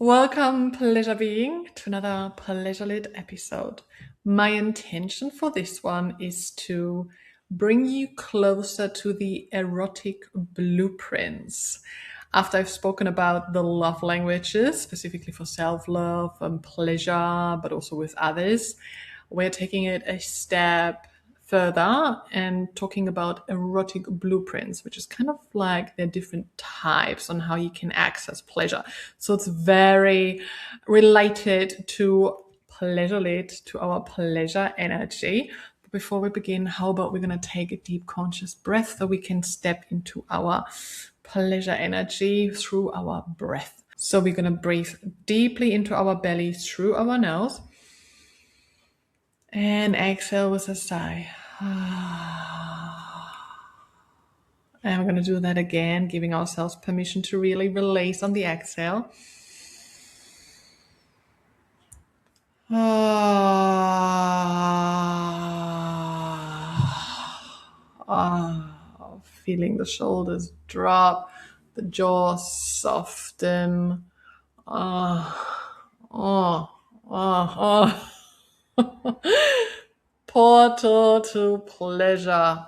Welcome, pleasure being, to another pleasure lit episode. My intention for this one is to bring you closer to the erotic blueprints. After I've spoken about the love languages, specifically for self love and pleasure, but also with others, we're taking it a step further and talking about erotic blueprints, which is kind of like there are different types on how you can access pleasure. So it's very related to pleasure lit, to our pleasure energy. But before we begin, how about we're going to take a deep conscious breath so we can step into our pleasure energy through our breath. So we're going to breathe deeply into our belly through our nose. And exhale with a sigh. And we're going to do that again, giving ourselves permission to really release on the exhale. Feeling the shoulders drop, the jaw soften. Portal to pleasure.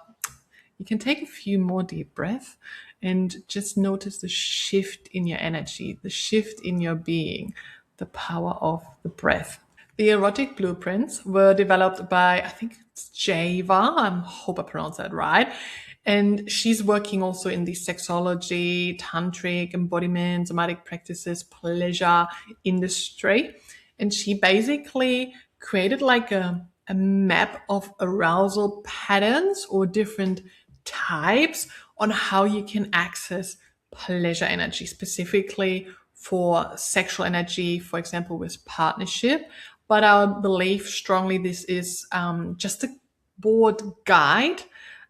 You can take a few more deep breaths and just notice the shift in your energy, the shift in your being, the power of the breath. The erotic blueprints were developed by, I think it's Java, I hope I pronounced that right. And she's working also in the sexology, tantric, embodiment, somatic practices, pleasure industry. And she basically created like a map of arousal patterns or different types on how you can access pleasure energy, specifically for sexual energy, for example, with partnership. But I believe strongly this is just a broad guide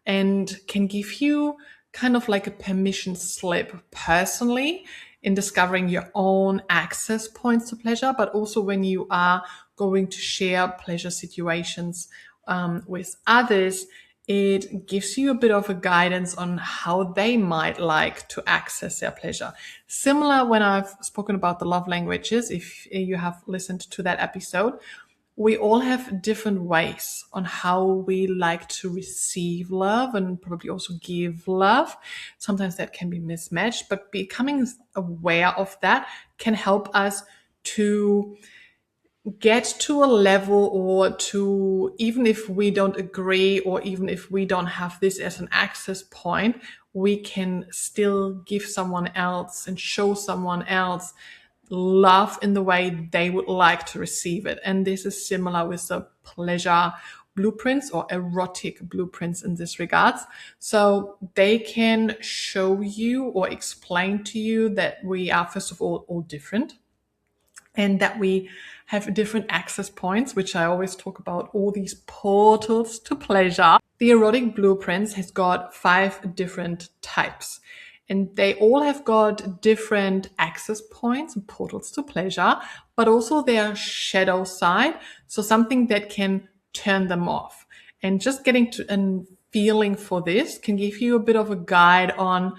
and can give you kind of like a permission slip personally in discovering your own access points to pleasure, but also when you are going to share pleasure situations with others, it gives you a bit of a guidance on how they might like to access their pleasure. Similar when I've spoken about the love languages, if you have listened to that episode, we all have different ways on how we like to receive love and probably also give love. Sometimes that can be mismatched, but becoming aware of that can help us to get to a level, or to, even if we don't agree or even if we don't have this as an access point, we can still give someone else and show someone else love in the way they would like to receive it. And this is similar with the pleasure blueprints or erotic blueprints in this regards. So they can show you or explain to you that we are, first of all different, and that we have different access points, which I always talk about, all these portals to pleasure. The erotic blueprints has got 5 different types, and they all have got different access points and portals to pleasure, but also their shadow side. So something that can turn them off. And just getting to a feeling for this can give you a bit of a guide on,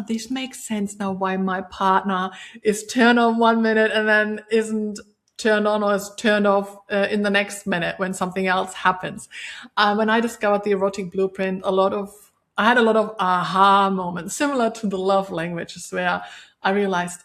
this makes sense now why my partner is turned on 1 minute and then isn't turned on or is turned off in the next minute when something else happens. When I discovered the erotic blueprint, I had a lot of aha moments, similar to the love languages, where I realized,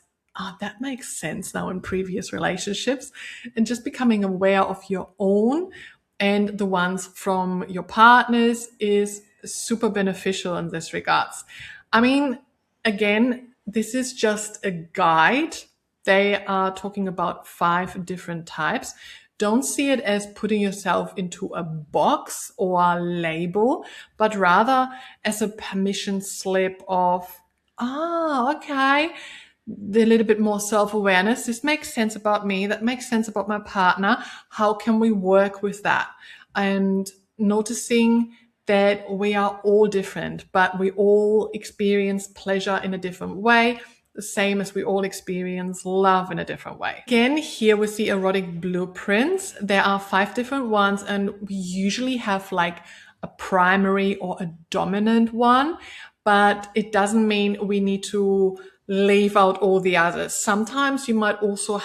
that makes sense now in previous relationships. And just becoming aware of your own and the ones from your partners is super beneficial in this regards. I mean, again, this is just a guide. They are talking about 5 different types. Don't see it as putting yourself into a box or a label, but rather as a permission slip of, okay, a little bit more self-awareness. This makes sense about me. That makes sense about my partner. How can we work with that? And noticing that we are all different, but we all experience pleasure in a different way, the same as we all experience love in a different way. Again, here with the erotic blueprints, there are 5 different ones, and we usually have like a primary or a dominant one, but it doesn't mean we need to leave out all the others. Sometimes you might also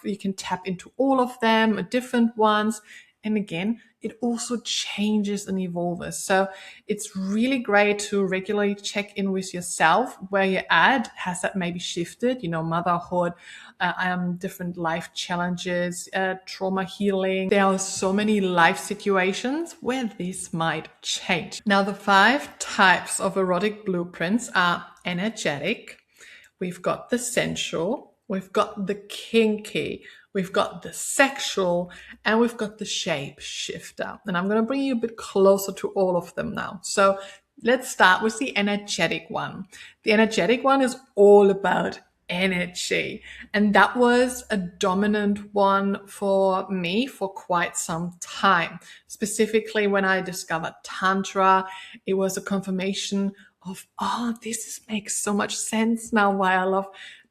you can tap into all of them, different ones. And again, it also changes and evolves. So it's really great to regularly check in with yourself where you're at. Has that maybe shifted? Motherhood, different life challenges, trauma healing. There are so many life situations where this might change. Now, the 5 types of erotic blueprints are energetic. We've got the sensual, we've got the kinky, we've got the sexual, and we've got the shape shifter. And I'm going to bring you a bit closer to all of them now. So let's start with the energetic one. The energetic one is all about energy. And that was a dominant one for me for quite some time. Specifically, when I discovered Tantra, it was a confirmation of, this makes so much sense now why I love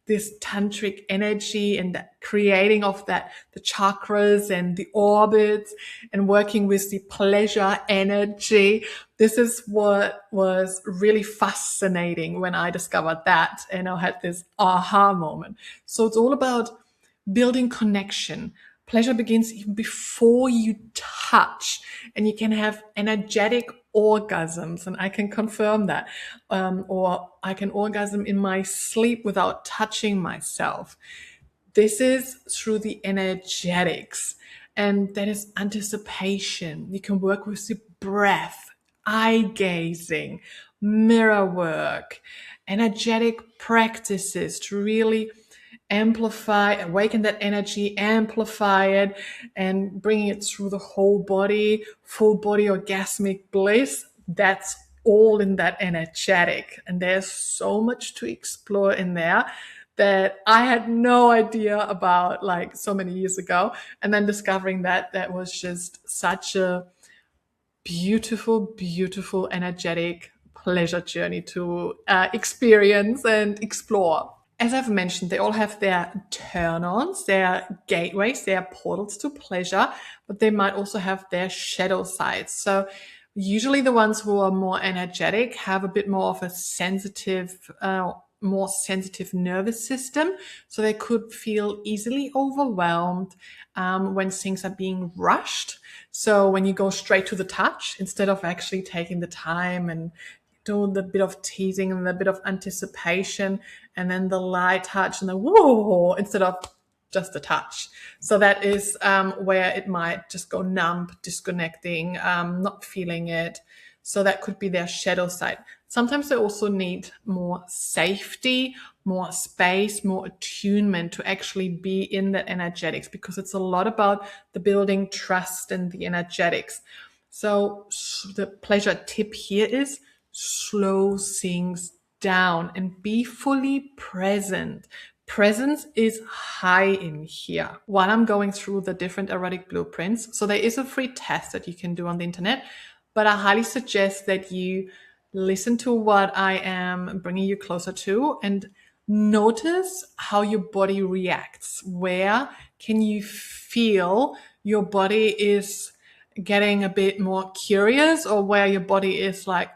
this tantric energy and the creating of that, the chakras and the orbits and working with the pleasure energy. This is what was really fascinating when I discovered that, and I had this aha moment. So it's all about building connection. Pleasure begins even before you touch, and you can have energetic orgasms, and I can confirm that. Or I can orgasm in my sleep without touching myself. This is through the energetics, and that is anticipation. You can work with the breath, eye gazing, mirror work, energetic practices to really amplify, awaken that energy, amplify it, and bringing it through the whole body, full body orgasmic bliss. That's all in that energetic. And there's so much to explore in there that I had no idea about like so many years ago. And then discovering that was just such a beautiful, beautiful, energetic pleasure journey to experience and explore. As I've mentioned, they all have their turn-ons, their gateways, their portals to pleasure, but they might also have their shadow sides. So usually the ones who are more energetic have a bit more of a more sensitive nervous system. So they could feel easily overwhelmed when things are being rushed. So when you go straight to the touch, instead of actually taking the time and do the bit of teasing and the bit of anticipation and then the light touch and the whoa, instead of just a touch. So that is where it might just go numb, disconnecting, not feeling it. So that could be their shadow side. Sometimes they also need more safety, more space, more attunement to actually be in that energetics, because it's a lot about the building trust and the energetics. So the pleasure tip here is slow things down and be fully present. Presence is high in here. While I'm going through the different erotic blueprints, so there is a free test that you can do on the internet, but I highly suggest that you listen to what I am bringing you closer to and notice how your body reacts. Where can you feel your body is getting a bit more curious, or where your body is like,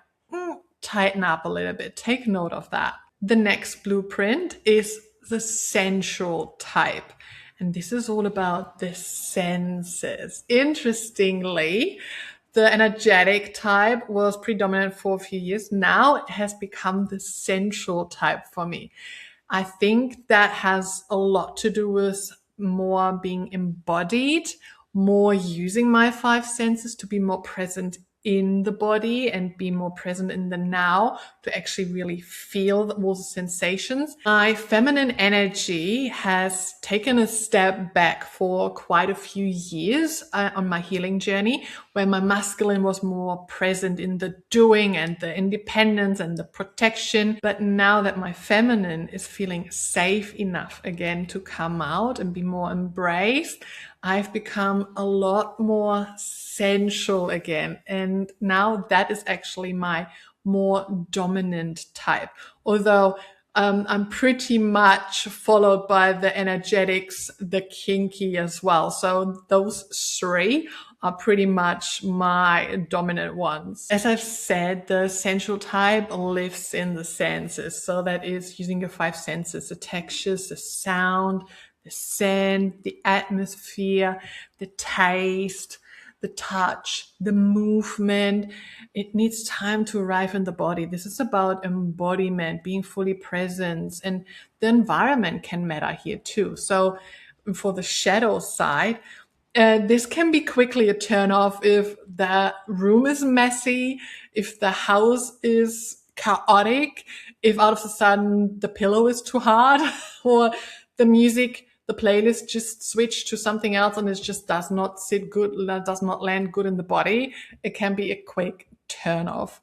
tighten up a little bit. Take note of that. The next blueprint is the sensual type. And this is all about the senses. Interestingly, the energetic type was predominant for a few years. Now it has become the sensual type for me. I think that has a lot to do with more being embodied, more using my 5 senses to be more present in the body and be more present in the now to actually really feel all the sensations. My feminine energy has taken a step back for quite a few years on my healing journey, where my masculine was more present in the doing and the independence and the protection. But now that my feminine is feeling safe enough again to come out and be more embraced, I've become a lot more sensual again. And now that is actually my more dominant type. Although I'm pretty much followed by the energetics, the kinky as well. So those three are pretty much my dominant ones. As I've said, the sensual type lives in the senses. So that is using your five senses, the textures, the sound, the scent, the atmosphere, the taste, the touch, the movement. It needs time to arrive in the body. This is about embodiment, being fully present, and the environment can matter here too. So for the shadow side, this can be quickly a turn off if the room is messy, if the house is chaotic, if out of a sudden the pillow is too hard, or the music, the playlist just switched to something else and it just does not sit good, does not land good in the body. It can be a quick turn off.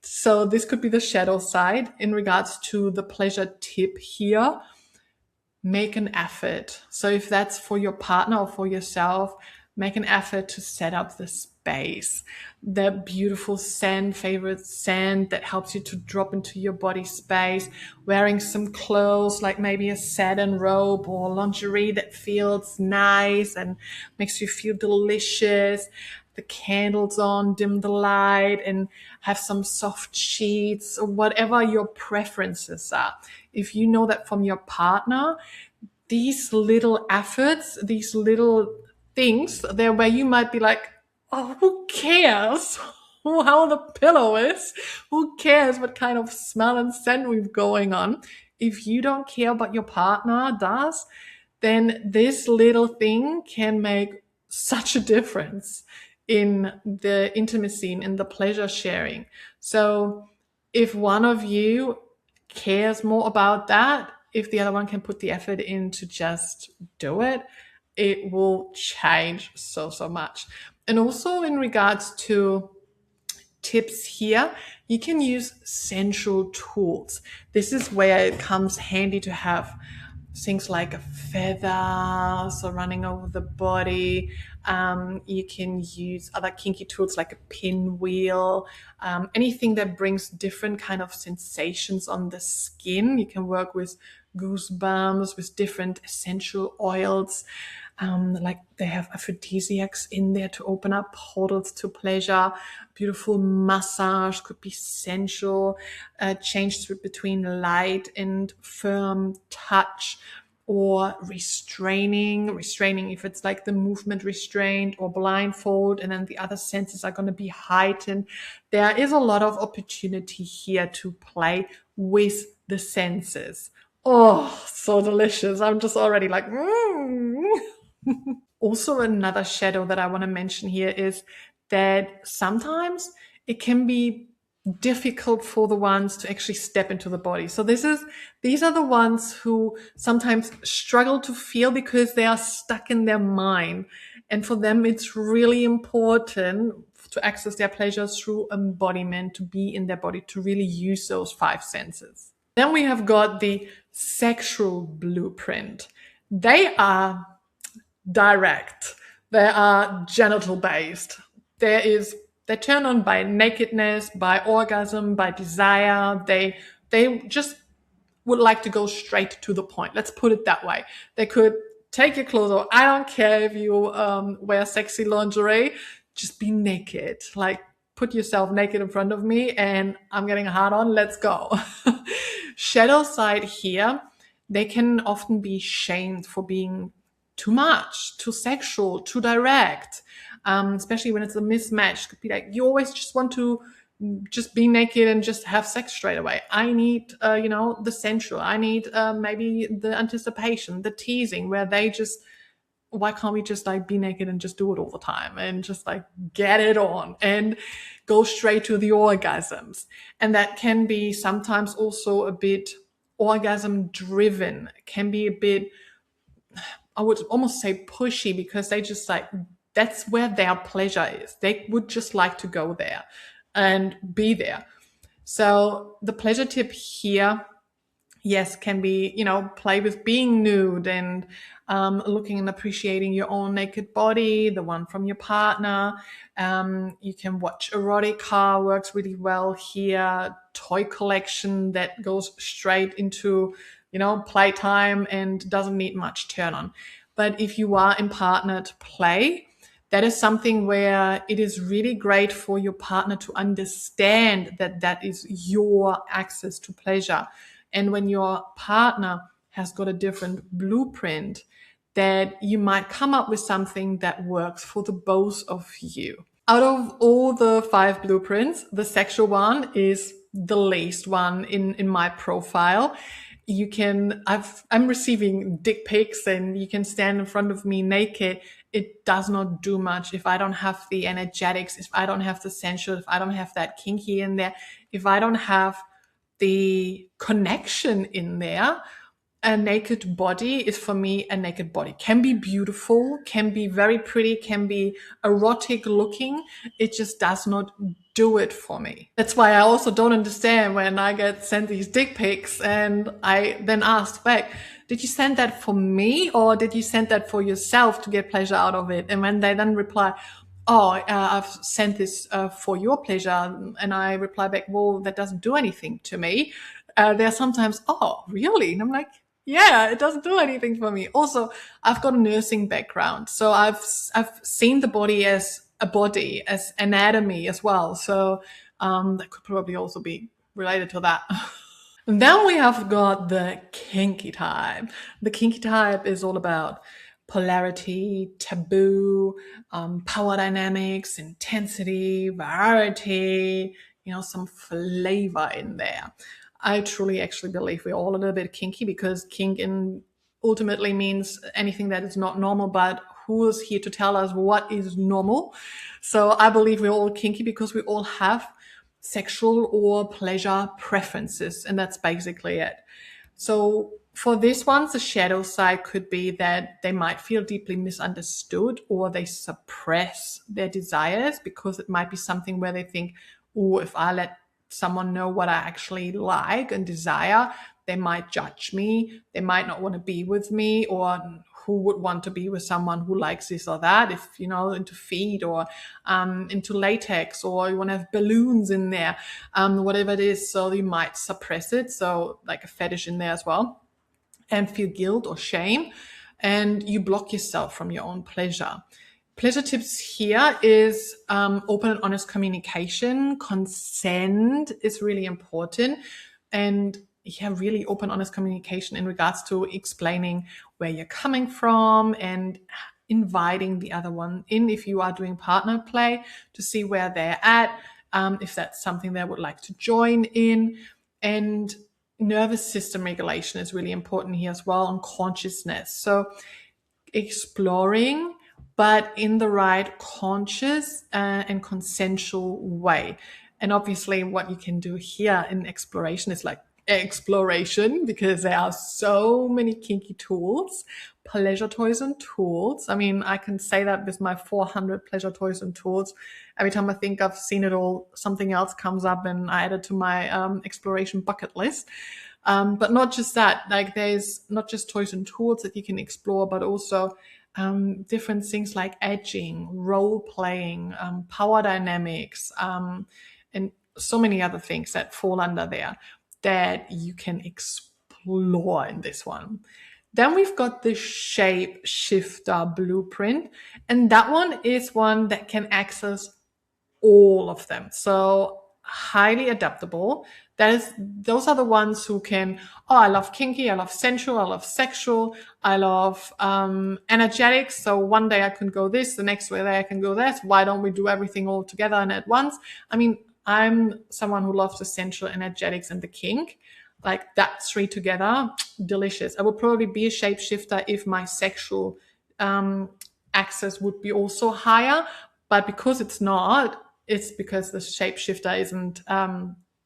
So this could be the shadow side. In regards to the pleasure tip here, make an effort. So if that's for your partner or for yourself, make an effort to set up the space. The beautiful scent, favorite scent that helps you to drop into your body space. Wearing some clothes like maybe a satin robe or lingerie that feels nice and makes you feel delicious. The candles on, dim the light, and have some soft sheets or whatever your preferences are. If you know that from your partner, these little efforts, these little things there where you might be like, oh, who cares how the pillow is? Who cares what kind of smell and scent we've going on? If you don't care but your partner does, then this little thing can make such a difference in the intimacy and in the pleasure sharing. So if one of you cares more about that, if the other one can put the effort in to just do it, it will change so much. And also in regards to tips here, you can use sensual tools. This is where it comes handy to have things like a feather, so running over the body. You can use other kinky tools like a pinwheel, anything that brings different kind of sensations on the skin. You can work with goosebumps, with different essential oils. Like they have aphrodisiacs in there to open up portals to pleasure. Beautiful massage could be sensual, change between light and firm touch, or restraining if it's like the movement restraint or blindfold, and then the other senses are going to be heightened. There is a lot of opportunity here to play with the senses. Oh, so delicious. I'm just already like, Also, another shadow that I want to mention here is that sometimes it can be difficult for the ones to actually step into the body. So these are the ones who sometimes struggle to feel because they are stuck in their mind. And for them, it's really important to access their pleasure through embodiment, to be in their body, to really use those five senses. Then we have got the sexual blueprint. They are direct. They are genital based. They turn on by nakedness, by orgasm, by desire. They just would like to go straight to the point. Let's put it that way. They could take your clothes off. I don't care if you wear sexy lingerie. Just be naked. Like, put yourself naked in front of me and I'm getting a hard on. Let's go. Shadow side here, they can often be shamed for being too much, too sexual, too direct, especially when it's a mismatch. It could be like, you always just want to just be naked and just have sex straight away. I need, the sensual. I need maybe the anticipation, the teasing, where they just, why can't we just like be naked and just do it all the time and just like get it on and go straight to the orgasms? And that can be sometimes also a bit orgasm driven. It can be a bit, I would almost say pushy, because they just like, that's where their pleasure is. They would just like to go there and be there. So the pleasure tip here, yes, can be, play with being nude and looking and appreciating your own naked body, the one from your partner. You can watch erotic, works really well here. toy collection that goes straight into, playtime and doesn't need much turn on. But if you are in partnered play, that is something where it is really great for your partner to understand that that is your access to pleasure. And when your partner has got a different blueprint, that you might come up with something that works for the both of you. Out of all the 5 blueprints, the sexual one is the least one in my profile. I'm receiving dick pics and you can stand in front of me naked. It does not do much if I don't have the energetics, if I don't have the sensual, if I don't have that kinky in there, if I don't have the connection in there. A naked body is for me a naked body. Can be beautiful, can be very pretty, can be erotic looking. It just does not do it for me. That's why I also don't understand when I get sent these dick pics and I then ask back, did you send that for me or did you send that for yourself to get pleasure out of it? And when they then reply, oh, I've sent this for your pleasure, and I reply back, well, that doesn't do anything to me. They're sometimes, oh, really? And I'm like, yeah, it doesn't do anything for me. Also, I've got a nursing background, so I've seen the body as a body, as anatomy as well. So that could probably also be related to that. And then we have got the kinky type. The kinky type is all about polarity, taboo, power dynamics, intensity, variety, some flavor in there. I truly actually believe we're all a little bit kinky, because kink ultimately means anything that is not normal, but who is here to tell us what is normal? So I believe we're all kinky because we all have sexual or pleasure preferences, and that's basically it. So for this one, the shadow side could be that they might feel deeply misunderstood, or they suppress their desires because it might be something where they think, oh, if I let someone know what I actually like and desire, they might judge me. They might not want to be with me, or who would want to be with someone who likes this or that, if, into feet or into latex, or you want to have balloons in there, whatever it is. So you might suppress it. So like a fetish in there as well, and feel guilt or shame. And you block yourself from your own pleasure. Pleasure tips here is open and honest communication. Consent is really important. And really open, honest communication in regards to explaining where you're coming from and inviting the other one in, if you are doing partner play, to see where they're at, if that's something they would like to join in. And nervous system regulation is really important here as well, and consciousness. So exploring, but in the right conscious and consensual way. And obviously what you can do here in exploration is like exploration, because there are so many kinky tools, pleasure toys and tools. I mean, I can say that with my 400 pleasure toys and tools. Every time I think I've seen it all, something else comes up and I add it to my exploration bucket list. But not just that, like there's not just toys and tools that you can explore, but also different things like edging, role playing, power dynamics, and so many other things that fall under there that you can explore in this one. Then we've got the shape shifter blueprint, and that one is one that can access all of them. So highly adaptable. Those are the ones who can, oh, I love kinky, I love sensual, I love sexual, I love energetic. So one day I can go this, the next day I can go that. Why don't we do everything all together and at once? I mean, I'm someone who loves the sensual, energetics, and the kink. Like that 3 together, delicious. I would probably be a shapeshifter if my sexual access would be also higher. But because it's not, it's because the shapeshifter isn't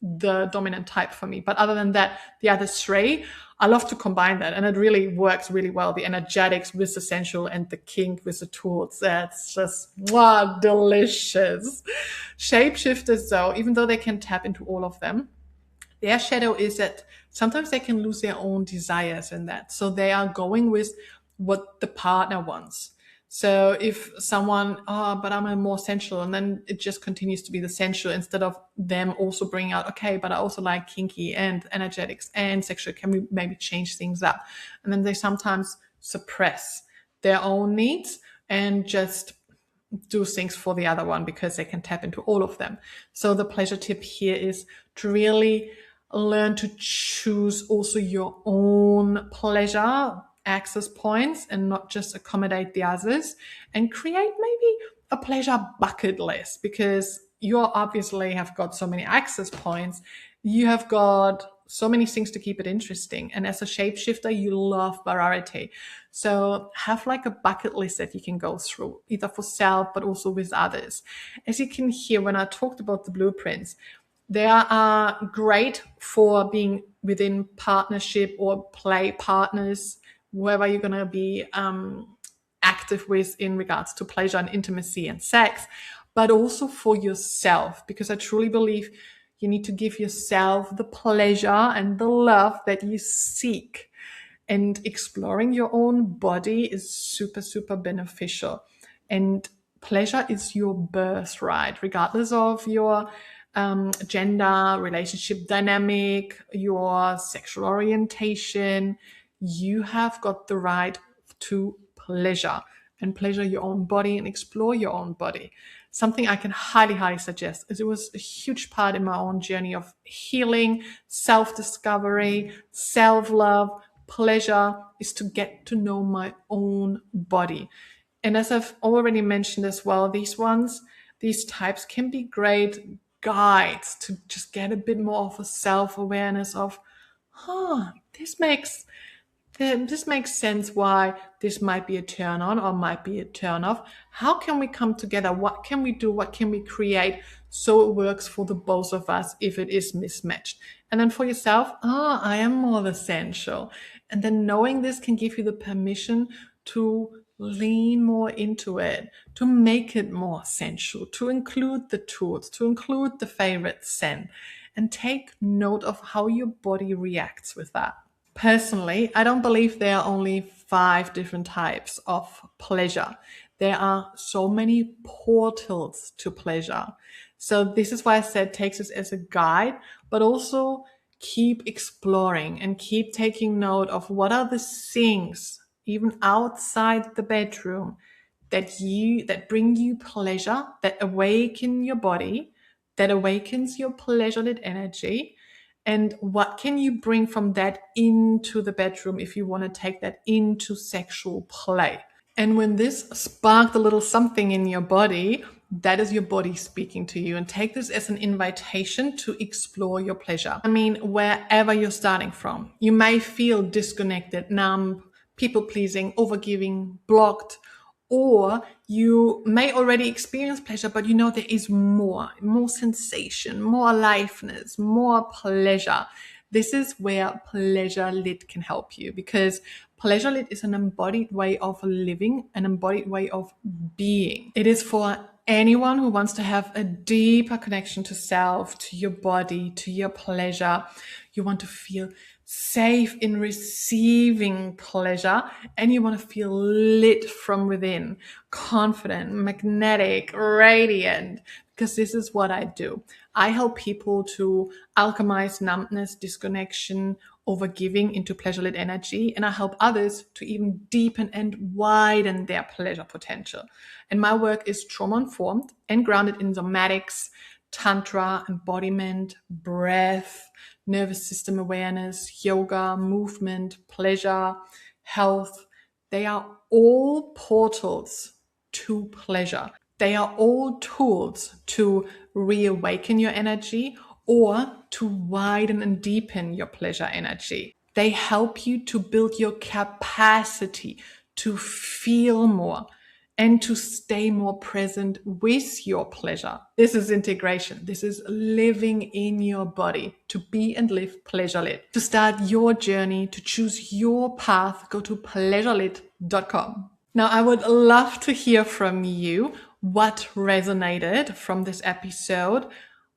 the dominant type for me. But other than that, the other 3, I love to combine that. And it really works really well. The energetics with the sensual and the kink with the tools. That's just, wow, delicious. Shapeshifters, though, even though they can tap into all of them, their shadow is that sometimes they can lose their own desires in that. So they are going with what the partner wants. So if someone, oh, but I'm a more sensual, and then it just continues to be the sensual instead of them also bringing out, okay, but I also like kinky and energetics and sexual. Can we maybe change things up? And then they sometimes suppress their own needs and just do things for the other one because they can tap into all of them. So the pleasure tip here is to really learn to choose also your own pleasure access points and not just accommodate the others, and create maybe a pleasure bucket list, because you obviously have got so many access points. You have got so many things to keep it interesting. And as a shapeshifter, you love variety. So have like a bucket list that you can go through, either for self, but also with others. As you can hear, when I talked about the blueprints, they are great for being within partnership or play partners, whoever you're going to be active with in regards to pleasure and intimacy and sex, but also for yourself, because I truly believe you need to give yourself the pleasure and the love that you seek. And exploring your own body is super, super beneficial. And pleasure is your birthright, regardless of your gender, relationship dynamic, your sexual orientation. You have got the right to pleasure and pleasure your own body and explore your own body. Something I can highly, highly suggest, as it was a huge part in my own journey of healing, self-discovery, self-love. Pleasure is to get to know my own body. And as I've already mentioned as well, these types can be great guides to just get a bit more of a self-awareness of, this makes sense why this might be a turn on or might be a turn off. How can we come together? What can we do? What can we create so it works for the both of us if it is mismatched? And then for yourself, I am more essential. And then knowing this can give you the permission to lean more into it, to make it more sensual, to include the tools, to include the favorite scent, and take note of how your body reacts with that. Personally, I don't believe there are only 5 different types of pleasure. There are so many portals to pleasure. So this is why I said take this as a guide, but also keep exploring and keep taking note of what are the things, even outside the bedroom, that bring you pleasure, that awaken your body, that awakens your pleasure-lit energy. And what can you bring from that into the bedroom if you want to take that into sexual play? And when this sparked a little something in your body, that is your body speaking to you. And take this as an invitation to explore your pleasure. I mean, wherever you're starting from, you may feel disconnected, numb, people pleasing, overgiving, blocked, or you may already experience pleasure, but you know there is more sensation, more aliveness, more pleasure. This is where pleasure lit can help you, because pleasure lit is an embodied way of living, an embodied way of being. It is for anyone who wants to have a deeper connection to self, to your body, to your pleasure. You want to feel safe in receiving pleasure, and you want to feel lit from within, confident, magnetic, radiant, because this is what I do. I help people to alchemize numbness, disconnection, overgiving into pleasure-lit energy, and I help others to even deepen and widen their pleasure potential. And my work is trauma-informed and grounded in somatics, tantra, embodiment, breath, nervous system awareness, yoga, movement, pleasure, health. They are all portals to pleasure. They are all tools to reawaken your energy or to widen and deepen your pleasure energy. They help you to build your capacity to feel more and to stay more present with your pleasure. This is integration. This is living in your body to be and live pleasure-lit. To start your journey, to choose your path, go to pleasurelit.com. Now, I would love to hear from you what resonated from this episode.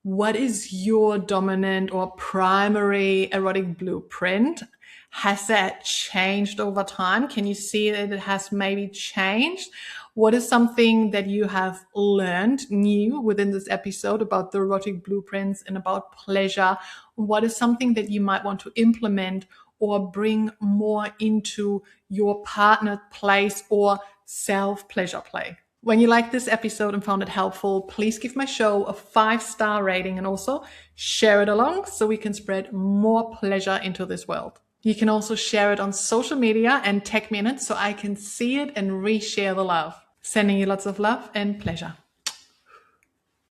What is your dominant or primary erotic blueprint? Has that changed over time? Can you see that it has maybe changed? What is something that you have learned new within this episode about the erotic blueprints and about pleasure? What is something that you might want to implement or bring more into your partner place or self pleasure play? When you liked this episode and found it helpful, please give my show a 5-star rating and also share it along so we can spread more pleasure into this world. You can also share it on social media and tag me in it so I can see it and reshare the love. Sending you lots of love and pleasure.